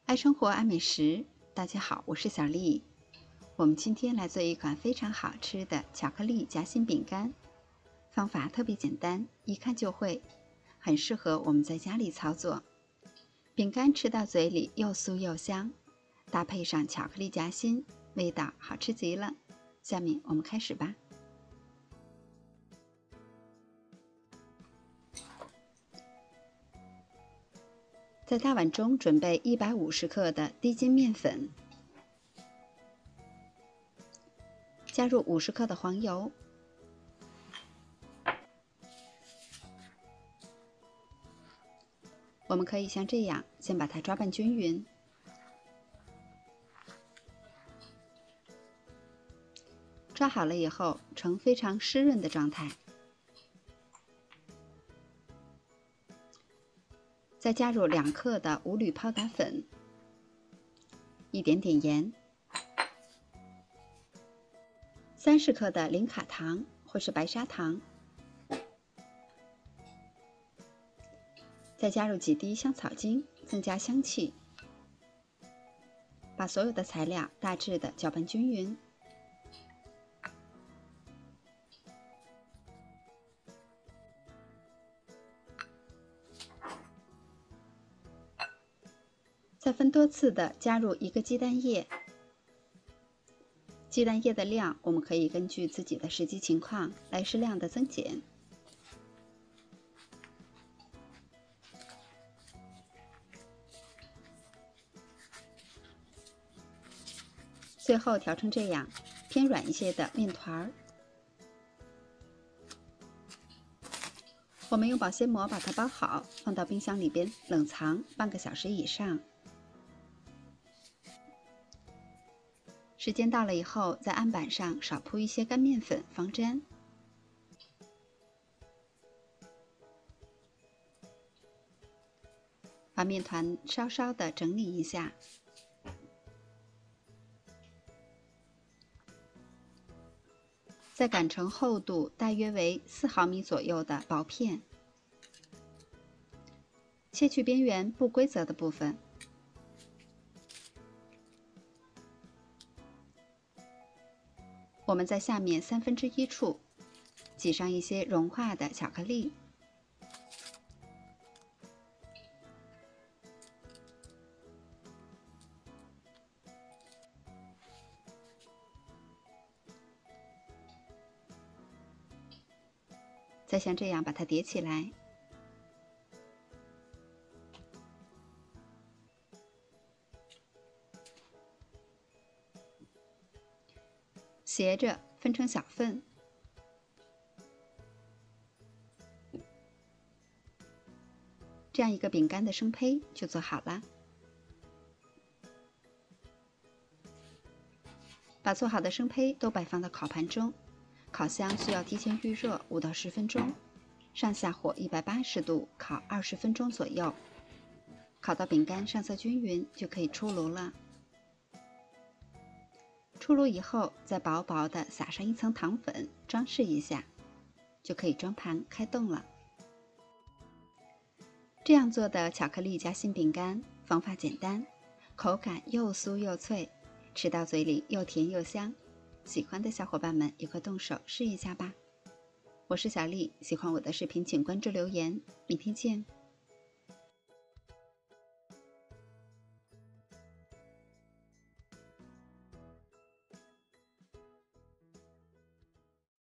爱生活，爱美食。大家好，我是小丽。我们今天来做一款非常好吃的巧克力夹心饼干，方法特别简单，一看就会，很适合我们在家里操作。饼干吃到嘴里又酥又香，搭配上巧克力夹心，味道好吃极了。下面我们开始吧。在大碗中准备150克的低筋面粉，加入50克的黄油，我们可以像这样先把它抓拌均匀，抓好了以后呈非常湿润的状态，再加入2克的无铝泡打粉，一点点盐，30克的零卡糖或是白砂糖，再加入几滴香草精，增加香气。把所有的材料大致的搅拌均匀。再分多次的加入1个鸡蛋液，鸡蛋液的量我们可以根据自己的实际情况来适量的增减。最后调成这样偏软一些的面团儿，我们用保鲜膜把它包好，放到冰箱里边冷藏半个小时以上。时间到了以后，在案板上少铺一些干面粉防粘。把面团稍稍的整理一下，再擀成厚度大约为4毫米左右的薄片，切去边缘不规则的部分。我们在下面1/3处挤上一些融化的巧克力，再像这样把它叠起来，斜着分成小份，这样一个饼干的生胚就做好了。把做好的生胚都摆放到烤盘中，烤箱需要提前预热5到10分钟，上下火180度烤20分钟左右，烤到饼干上色均匀就可以出炉了。出炉以后，再薄薄的撒上一层糖粉，装饰一下，就可以装盘开动了。这样做的巧克力夹心饼干，方法简单，口感又酥又脆，吃到嘴里又甜又香。喜欢的小伙伴们也快动手试一下吧。我是小丽，喜欢我的视频请关注留言，明天见。